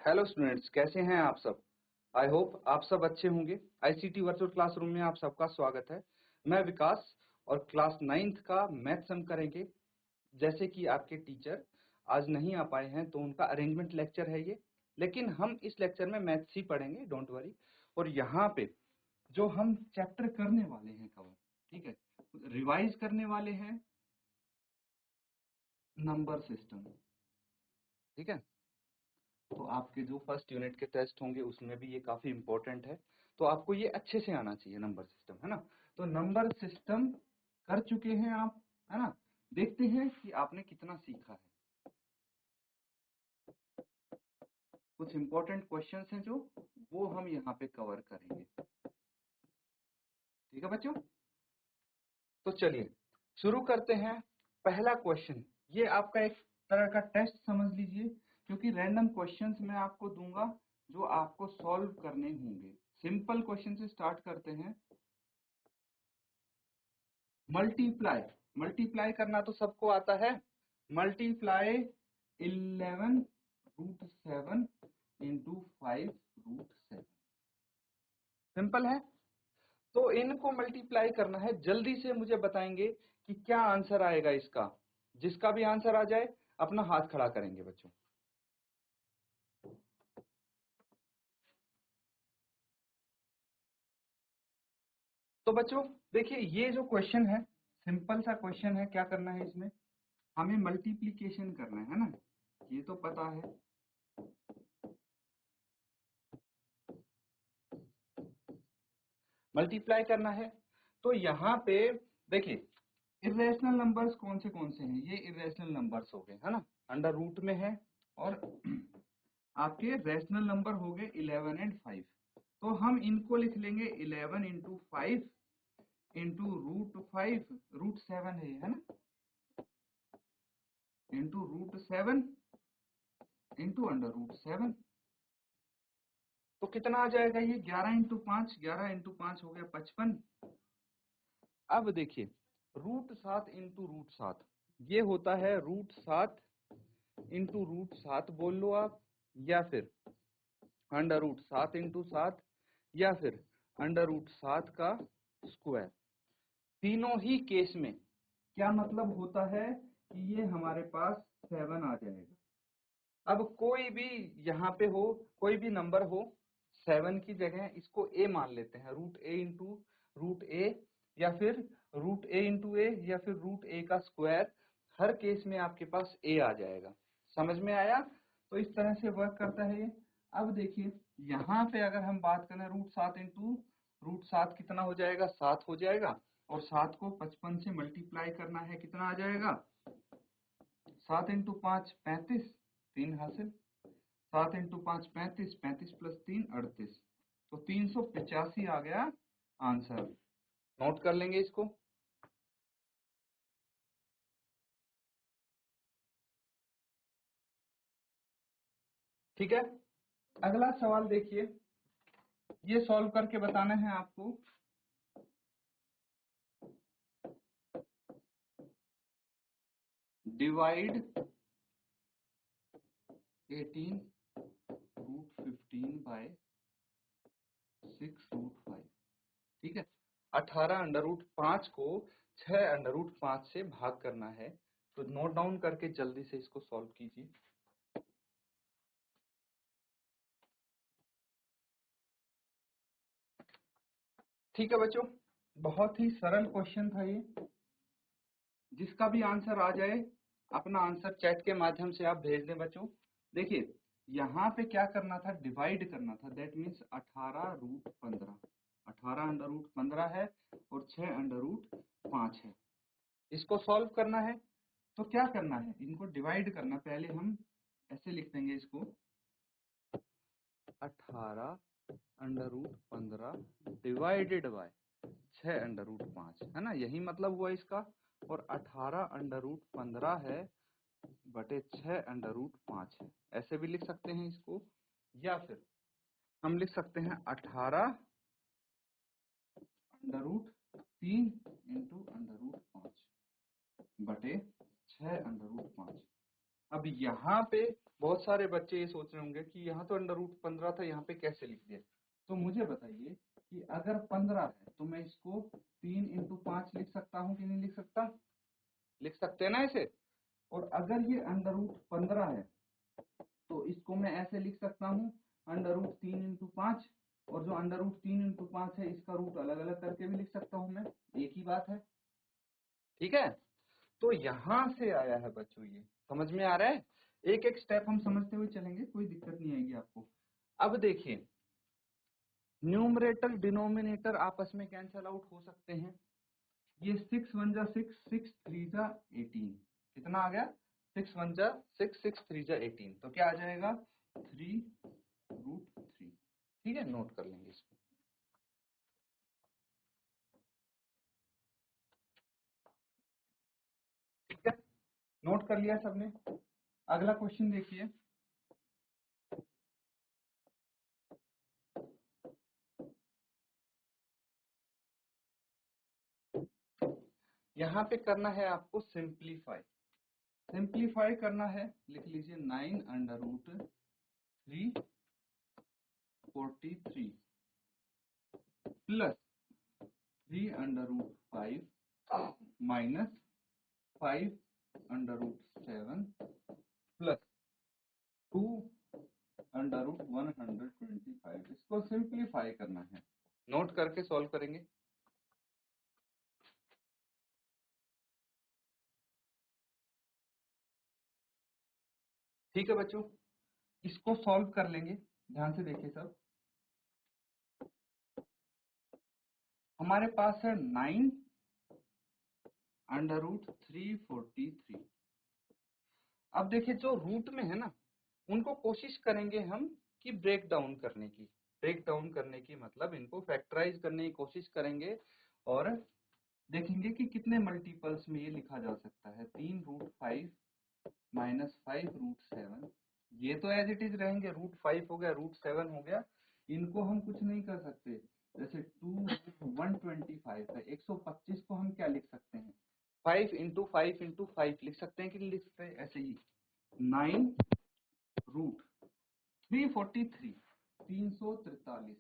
Hello students, कैसे हैं आप सब। आई होप आप सब अच्छे होंगे। आईसीटी वर्चुअल क्लासरूम में आप सबका स्वागत है। मैं विकास और क्लास 9th का मैथ्स हम करेंगे। जैसे कि आपके टीचर आज नहीं आ पाए हैं तो उनका अरेंजमेंट लेक्चर है ये, लेकिन हम इस लेक्चर में मैथ्स ही पढ़ेंगे, डोंट वरी। और यहाँ पे जो हम चैप्टर करने वाले हैं कवर, ठीक है, रिवाइज करने वाले हैं नंबर सिस्टम, ठीक है। तो आपके जो फर्स्ट यूनिट के टेस्ट होंगे उसमें भी ये काफी इंपॉर्टेंट है, तो आपको ये अच्छे से आना चाहिए नंबर सिस्टम, है ना। तो नंबर सिस्टम कर चुके हैं आप, है ना। देखते हैं कि आपने कितना सीखा है। कुछ इंपॉर्टेंट क्वेश्चंस हैं जो वो हम यहाँ पे कवर करेंगे, ठीक है बच्चों। तो चलिए शुरू करते हैं। पहला क्वेश्चन, ये आपका एक तरह का टेस्ट समझ लीजिए, क्योंकि रैंडम क्वेश्चंस मैं आपको दूंगा जो आपको सॉल्व करने होंगे। सिंपल क्वेश्चन से स्टार्ट करते हैं। मल्टीप्लाई, मल्टीप्लाई करना तो सबको आता है। मल्टीप्लाई 11√7 इंटू 5√7, सिंपल है। तो इनको मल्टीप्लाई करना है, जल्दी से मुझे बताएंगे कि क्या आंसर आएगा इसका। जिसका भी आंसर आ जाए अपना हाथ खड़ा करेंगे बच्चों। तो बच्चों देखिए, ये जो क्वेश्चन है सिंपल सा क्वेश्चन है। क्या करना है इसमें, हमें मल्टीप्लीकेशन करना है ना, ये तो पता है। मल्टीप्लाई करना है, तो यहाँ पे देखिए इरेशनल नंबर्स कौन से हैं। ये इरेशनल नंबर्स हो गए, है ना, अंडर रूट में है। और आपके रेशनल नंबर हो गए 11 एंड 5। तो हम इनको लिख लेंगे 11 इंटू 5 इंटू √5, √7 है ना, इंटू √7 इंटू अंडर √7। तो कितना आ जाएगा ये, 11 इंटू 5, 11 इंटू 5 हो गया 55। अब देखिए √7 इंटू √7, ये होता है √7 इंटू √7 बोल लो आप, या फिर अंडर √7 इंटू 7, या फिर अंडर √7 का स्क्वायर। तीनों ही केस में क्या मतलब होता है कि ये हमारे पास 7 आ जाएगा। अब कोई भी यहाँ पे हो, कोई भी नंबर हो, 7 की जगह इसको a मान लेते हैं, √a इंटू √a, या फिर √a इंटू a, या फिर √a का स्क्वायर। हर केस में आपके पास a आ जाएगा। समझ में आया। तो इस तरह से वर्क करता है ये। अब देखिए यहाँ पे अगर हम बात करें √7 इंटू √7 कितना हो जाएगा, 7 हो जाएगा। और 7 को 55 से मल्टीप्लाई करना है, कितना आ जाएगा, 7 इंटू 5 35, 3 हासिल। 7 इंटू 5 35, 35 प्लस 3 38। तो 385 आ गया आंसर। नोट कर लेंगे इसको। ठीक है, अगला सवाल देखिए, ये सॉल्व करके बताना है आपको। डिवाइड 18√15 बाय 6√5, ठीक है। 18 अंडर √5 को 6 अंडर √5 से भाग करना है। तो नोट डाउन करके जल्दी से इसको सॉल्व कीजिए। ठीक है बच्चों, बहुत ही सरल क्वेश्चन था ये। जिसका भी आंसर आ जाए अपना आंसर चैट के माध्यम से आप भेज दें बच्चों। देखिए यहाँ पे क्या करना था, डिवाइड करना था, दैट मीन्स 18√15। 18 अंडर √15 है और 6 अंडर √5 है। इसको सॉल्व करना है तो क्या करना है, इनको डिवाइड करना। पहले हम ऐसे लिख देंगे इसको, 18 अंडर √15 डिवाइडेड बाय 6 अंडर √5, है ना, यही मतलब हुआ इसका। और 18 अंडर √15 है बटे 6 अंडर √5 है, ऐसे भी लिख सकते हैं इसको। या फिर हम लिख सकते हैं 18 अंडर √3 इंटू अंडर √5 बटे 6 अंडर √5। अब यहाँ पे बहुत सारे बच्चे ये सोच रहे होंगे कि यहाँ तो √15 था, यहाँ पे कैसे लिख दिया। तो मुझे बताइए कि अगर 15 है तो मैं इसको 3 × 5 लिख सकता हूँ कि नहीं लिख सकता? लिख सकते हैं ना ऐसे। और अगर ये √15 है तो इसको मैं ऐसे लिख सकता हूँ √3 × 5, और जो √3 × 5 है इसका रूट अलग अलग करके भी लिख सकता हूँ मैं, एक ही बात है। ठीक है, तो यहां से आया है बच्चों, ये समझ में आ रहा है। एक एक स्टेप हम समझते हुए चलेंगे, कोई दिक्कत नहीं आएगी आपको। अब देखिए, न्यूमरेटर डिनोमिनेटर आपस में कैंसल आउट हो सकते हैं। ये 6 1 जा 6, 6 3 जा 18, कितना आ गया? 6 1 जा 6, 6 3 जा 18, तो क्या आ जाएगा? 3√3। ठीक है, नोट कर लेंगे इसको। ठीक है, नोट कर लिया सबने। अगला क्वेश्चन देखिए, यहाँ पे करना है आपको सिंप्लीफाई। सिंप्लीफाई करना है, लिख लीजिए 9√343 प्लस 3√5 माइनस 5√7 प्लस 2√125। इसको सिंप्लीफाई करना है, नोट करके सॉल्व करेंगे। ठीक है बच्चों, इसको सॉल्व कर लेंगे, ध्यान से देखिए सब। हमारे पास है 9√343। अब देखिए, जो रूट में है ना, उनको कोशिश करेंगे हम कि ब्रेक डाउन करने की। ब्रेक डाउन करने की मतलब इनको फैक्टराइज करने की कोशिश करेंगे और देखेंगे कि कितने मल्टीपल्स में ये लिखा जा सकता है। 3√5 माइनस 5√7, ये तो एज इट इज रहेंगे। √5 हो गया, √7 हो गया, इनको हम कुछ नहीं कर सकते। जैसे 2 125 है, 125 को हम क्या लिख सकते हैं? 5 × 5 × 5 लिख सकते हैं कि नहीं लिख सकते? ऐसे ही 9√343, 343।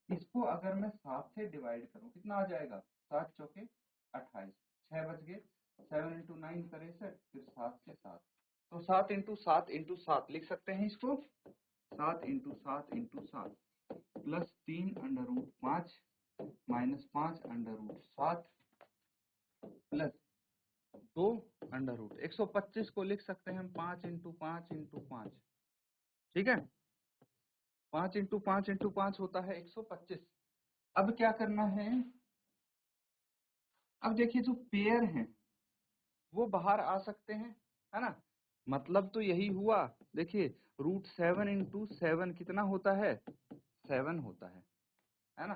इसको अगर मैं 7 से डिवाइड करूं, कितना आ जाएगा? 7 चौके 28, 6 बच गए। 7 × 9 63, फिर 7 से 7, तो 7 × 7 × 7 लिख सकते हैं इसको। 7 × 7 × 7 प्लस 3√5 माइनस 5√7 प्लस 2√125 को लिख सकते हैं हम 5 × 5 × 5। ठीक है, 5 × 5 × 5 होता है 125। अब क्या करना है? अब देखिए, जो पेयर हैं वो बाहर आ सकते हैं, है ना। मतलब तो यही हुआ। देखिए, √7 × 7 कितना होता है? 7 होता है ना।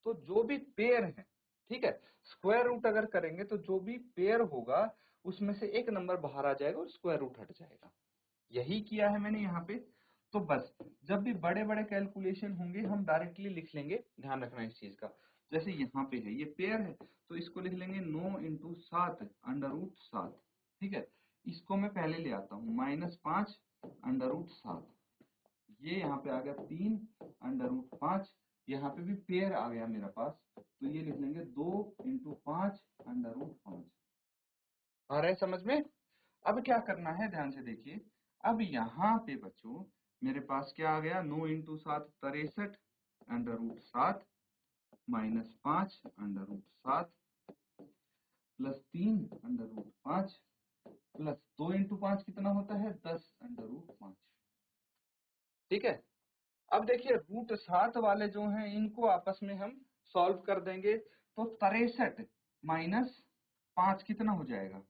तो जो भी पेयर है, ठीक है, स्क्वायर रूट अगर करेंगे तो जो भी पेयर होगा उसमें से एक नंबर बाहर आ जाएगा और स्क्वायर रूट हट जाएगा। यही किया है मैंने यहाँ पे। तो बस जब भी बड़े बड़े कैलकुलेशन होंगे हम डायरेक्टली लिख लेंगे, ध्यान रखना इस चीज का। जैसे यहाँ पे है, ये पेयर है, तो इसको लिख लेंगे 9 × 7 √7। ठीक है, इसको मैं पहले ले आता हूँ, -5 √7। ये यहाँ पे आ गया 3 √5, यहाँ पे भी पेयर आ गया मेरे पास, तो ये लिख लेंगे 2 × 5 √5। आ रहा है समझ में? अब क्या करना है, ध्यान से देखिए। अब यहाँ पे बच्चों मेरे पास क्या आ गया? 9 × 7 63 √7 माइनस 5 √7 प्लस 3 √5 प्लस 2 × 5 कितना होता है? 10 √5। ठीक है, अब देखिए √7 वाले जो हैं इनको आपस में हम सॉल्व कर देंगे, तो 63 माइनस 5 कितना हो जाएगा?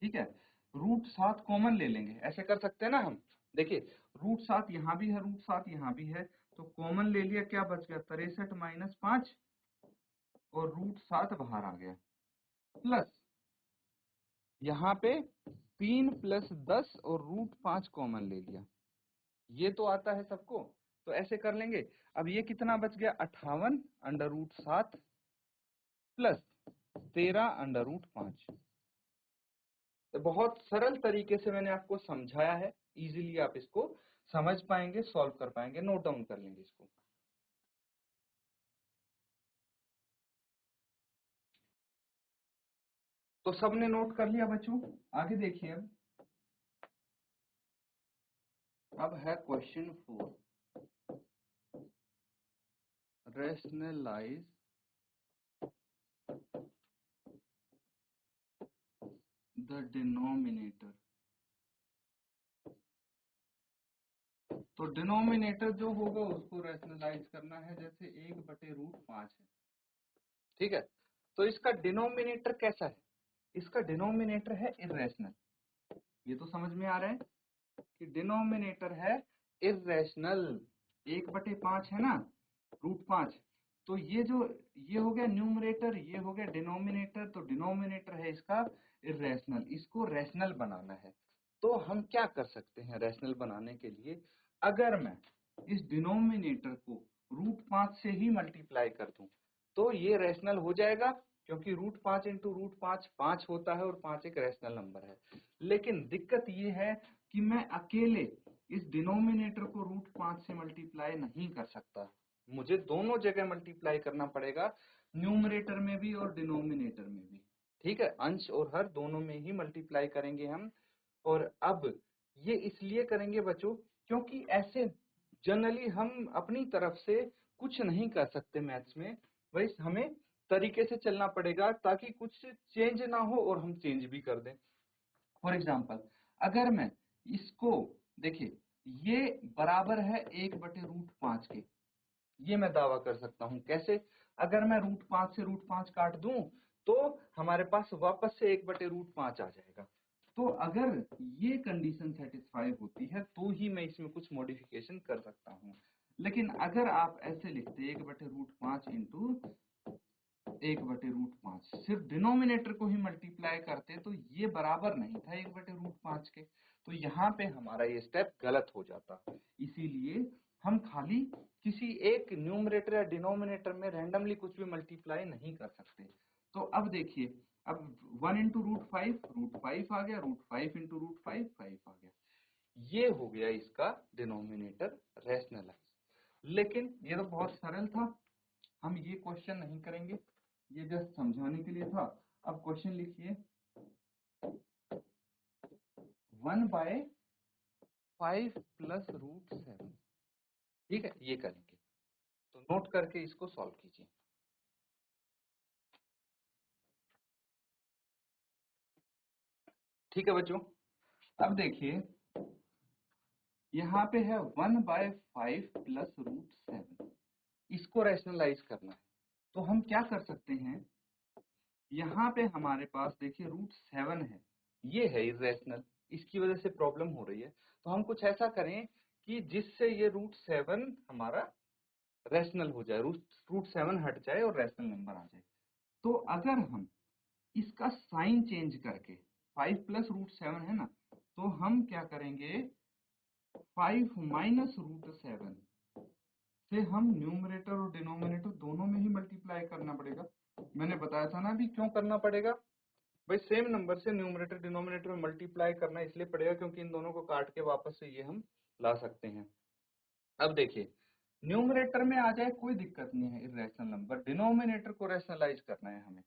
ठीक है, √7 कॉमन ले लेंगे, ऐसे कर सकते हैं ना हम। देखिए, √7 यहाँ भी है, √7 यहाँ भी है, तो कॉमन ले लिया, क्या बच गया? 63 माइनस 5 और √7 बाहर आ गया, प्लस यहाँ पे 3 प्लस 10 और √5 कॉमन ले लिया। ये तो आता है सबको, तो ऐसे कर लेंगे। अब ये कितना बच गया? 58 √7 प्लस 13 √5। तो बहुत सरल तरीके से मैंने आपको समझाया है, इजीली आप इसको समझ पाएंगे, सॉल्व कर पाएंगे, नोट डाउन कर लेंगे इसको। तो सबने नोट कर लिया बच्चों, आगे देखिए। अब है क्वेश्चन 4, रेशनलाइज द डिनोमिनेटर। तो डिनोमिनेटर जो होगा उसको रैशनलाइज करना है, जैसे 1/√5 है, ठीक है। तो इसका डिनोमिनेटर कैसा है? इसका डिनोमिनेटर है इर्रेशनल। ये तो समझ में आ रहा है कि डिनोमिनेटर है इर्रेशनल। 1/5 है ना, √5। तो ये हो गया न्यूमरेटर, ये हो गया डिनोमिनेटर। तो डिनोमिनेटर है इसका इर्रेशनल, इसको रैशनल बनाना है। तो हम क्या कर सकते हैं रैशनल बनाने के लिए? अगर मैं इस डिनोमिनेटर को √5 से ही मल्टीप्लाई कर दूं तो ये रैशनल हो जाएगा, क्योंकि √5 इंटू √5 5 होता है और 5 एक रैशनल नंबर है। लेकिन दिक्कत ये है कि मैं अकेले इस डिनोमिनेटर को √5 से मल्टीप्लाई नहीं कर सकता, मुझे दोनों जगह मल्टीप्लाई करना पड़ेगा, न्यूमरेटर में भी और डिनोमिनेटर में भी, ठीक है। अंश और हर दोनों में ही मल्टीप्लाई करेंगे हम। और अब ये इसलिए करेंगे बच्चों क्योंकि ऐसे जनरली हम अपनी तरफ से कुछ नहीं कर सकते मैथ्स में, भाई हमें तरीके से चलना पड़ेगा ताकि कुछ चेंज ना हो और हम चेंज भी कर दें। फॉर एग्जाम्पल, अगर मैं इसको देखिए, ये बराबर है 1/√5 के, ये मैं दावा कर सकता हूं। कैसे? अगर मैं √5 से √5 काट दूं तो हमारे पास वापस से 1/√5 आ जाएगा। तो अगर ये कंडीशन सेटिस्फाई होती है तो ही मैं इसमें कुछ मॉडिफिकेशन कर सकता हूं। लेकिन अगर आप ऐसे लिखते 1/√5 इंटू 1/√5, सिर्फ डिनोमिनेटर को ही मल्टीप्लाई करते तो ये बराबर नहीं था 1/√5 के, तो यहाँ पे हमारा ये स्टेप गलत हो जाता। इसीलिए हम खाली किसी एक न्यूमरेटर या डिनोमिनेटर में रैंडमली कुछ भी मल्टीप्लाई नहीं कर सकते। तो अब देखिए, अब 1 इंटू √5 आ गया, √5 इंटू √5 5 आ गया। ये हो गया इसका डिनोमिनेटर रैशनलाइज। लेकिन ये तो बहुत सरल था, हम ये क्वेश्चन नहीं करेंगे, ये जस्ट समझाने के लिए था। अब क्वेश्चन लिखिए, 1/5 प्लस √7, ठीक है, ये करेंगे। तो नोट करके इसको सॉल्व कीजिए। ठीक है बच्चों, अब देखिए यहाँ पे है 1/5 प्लस √7, इसको रैशनलाइज करना है। तो हम क्या कर सकते हैं, यहाँ पे हमारे पास देखिए √7 है, ये है इरेशनल, इसकी वजह से प्रॉब्लम हो रही है। तो हम कुछ ऐसा करें कि जिससे ये √7 हमारा रैशनल हो जाए, √7 हट जाए और रैशनल नंबर आ जाए। तो अगर हम इसका साइन चेंज करके, 5 प्लस √7 है ना, तो हम क्या करेंगे, 5 माइनस √7 से हम न्यूमरेटर और डिनोमिनेटर दोनों में ही मल्टीप्लाई करना पड़ेगा। मैंने बताया था ना अभी क्यों करना पड़ेगा, भाई सेम नंबर से न्यूमरेटर डिनोमिनेटर में मल्टीप्लाई करना इसलिए पड़ेगा क्योंकि इन दोनों को काट के वापस से ये हम ला सकते हैं। अब देखिए, न्यूमरेटर में आ जाए कोई दिक्कत नहीं है इरेशनल नंबर, डिनोमिनेटर को रैशनलाइज करना है हमें।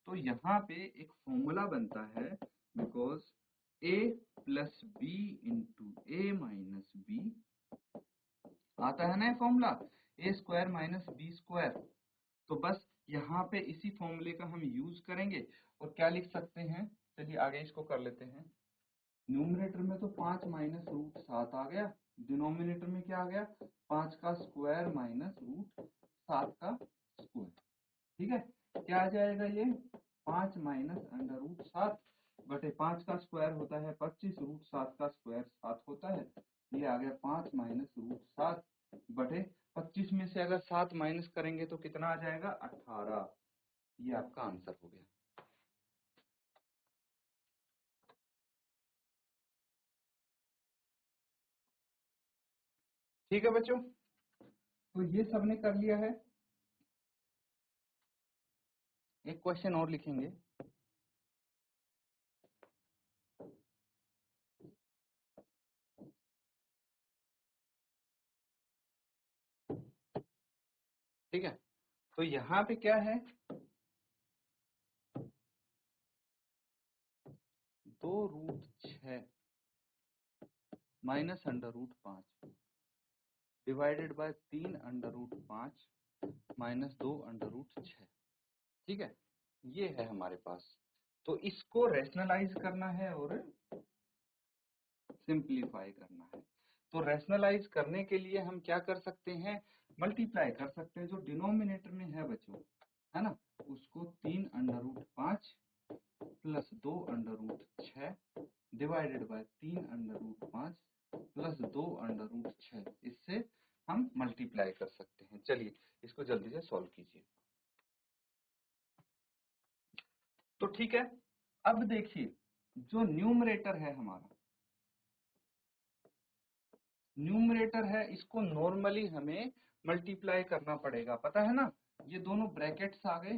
तो यहाँ पे एक फॉर्मूला बनता है, because a plus B into A minus B, आता है ना ये फॉर्मूला, a² माइनस b²। तो बस यहाँ पे इसी फॉर्मूले का हम यूज करेंगे और क्या लिख सकते हैं, चलिए आगे इसको कर लेते हैं। न्यूमरेटर में तो 5 माइनस √7 आ गया, डिनोमिनेटर में क्या आ गया, 5 का स्क्वायर माइनस √7 का स्क्वायर, ठीक है। क्या आ जाएगा ये, 5 माइनस √7 बटे 5 का स्क्वायर होता है 25, √7 का स्क्वायर 7 होता है, ये आ गया 5 माइनस √7 बटे 25 में से अगर 7 माइनस करेंगे तो कितना आ जाएगा, 18। ये आपका आंसर हो गया। ठीक है बच्चों, तो ये सबने कर लिया है। एक क्वेश्चन और लिखेंगे, ठीक है, तो यहाँ पे क्या है, 2√6 माइनस √5 डिवाइडेड बाय 3√5 माइनस 2√6। ठीक है, ये है हमारे पास। तो इसको रैशनलाइज करना है और सिंप्लीफाई करना है। तो रैशनलाइज करने के लिए हम क्या कर सकते हैं, मल्टीप्लाई कर सकते हैं। जो डिनोमिनेटर में है बच्चों, है ना, उसको 3√5 प्लस 2√6 डिवाइडेड बाय 3√5 प्लस 2√6, इससे हम मल्टीप्लाई कर सकते हैं। चलिए इसको जल्दी से सॉल्व कीजिए। तो ठीक है, अब देखिए जो न्यूमरेटर है हमारा, न्यूमरेटर है, इसको नॉर्मली हमें मल्टीप्लाई करना पड़ेगा, पता है ना। ये दोनों ब्रैकेट्स आ गए,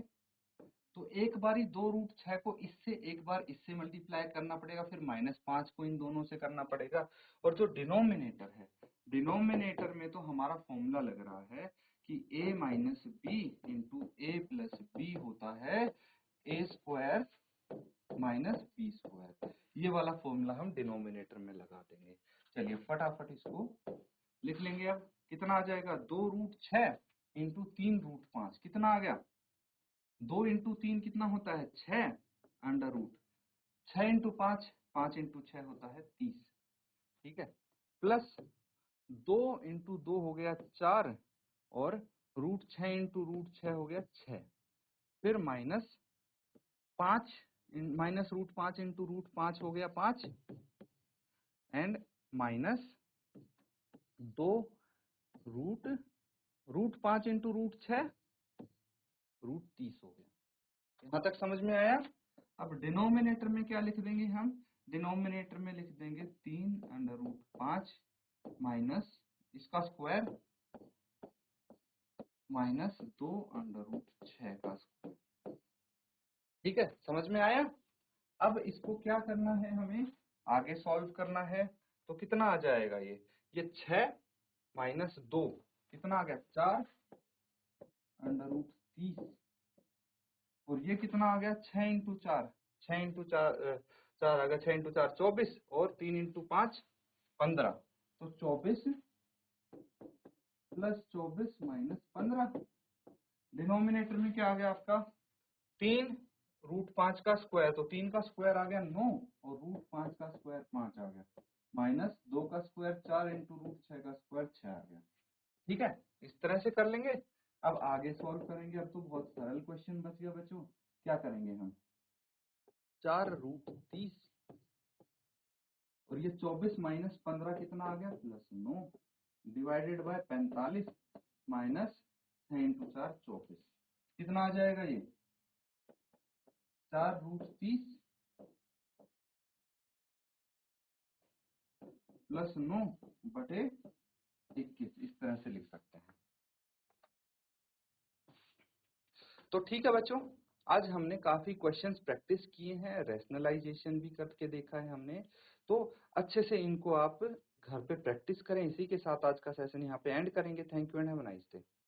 तो एक बारी 2√6 को इससे, एक बार इससे मल्टीप्लाई करना पड़ेगा, फिर -5 को इन दोनों से करना पड़ेगा। और जो डिनोमिनेटर है, डिनोमिनेटर में तो हमारा फॉर्मूला लग रहा है कि a minus B into A plus B होता है a² माइनस बी स्क्वायर। ये वाला फॉर्मूला हम डिनोमिनेटर में लगा देंगे। चलिए फटाफट इसको लिख लेंगे। अब कितना आ जाएगा, 2√6 इंटू 3√5 कितना आ गया, 2 इंटू 3 कितना होता है 6, अंडर रूट 6 इंटू 5, 5 इंटू 6 होता है 30। ठीक है, प्लस 2 इंटू 2 हो गया 4, और √6 इंटू √6 हो गया 6, फिर माइनस 5, माइनस √5 इंटू √5 हो गया 5, एंड माइनस 2 √5 इंटू √6 √30 हो गया। यहाँ तक समझ में आया। अब डिनोमिनेटर में क्या लिख देंगे हम, डिनोमिनेटर में लिख देंगे 3√5 माइनस इसका स्क्वायर माइनस 2√6 का स्क्वायर। ठीक है, समझ में आया। अब इसको क्या करना है, हमें आगे सॉल्व करना है। तो कितना आ जाएगा, ये 6 माइनस 2 कितना आ गया 4 √30, और ये कितना आ गया 6 इंटू 4, 6 इंटू 4 आ गया, 6 इंटू 4 24, और 3 इंटू 5 15, तो 24 प्लस 24 माइनस 15। डिनोमिनेटर में क्या आ गया आपका, 3√5 का स्क्वायर, तो 3 का स्क्वायर आ गया 9, और √5 का स्क्वायर 5 आ गया, माइनस 2 का स्क्वायर 4 इंटू √6 का स्क्वायर 6 आ गया। ठीक है, इस तरह से कर लेंगे। अब आगे सॉल्व करेंगे। अब तो बहुत सरल क्वेश्चन बच गया बच्चों। क्या करेंगे हम, 4√30, और ये 24 माइनस 15 कितना आ गया plus 9, divided by 45 minus 6 into 4 24, कितना आ जाएगा ये 4√30 प्लस 9 बटे 21, इस तरह से लिख सकते हैं। तो ठीक है बच्चों, आज हमने काफी क्वेश्चंस प्रैक्टिस किए हैं, रैशनलाइजेशन भी करके देखा है हमने। तो अच्छे से इनको आप घर पे प्रैक्टिस करें। इसी के साथ आज का सेशन यहाँ पे एंड करेंगे। Thank you and have a nice day.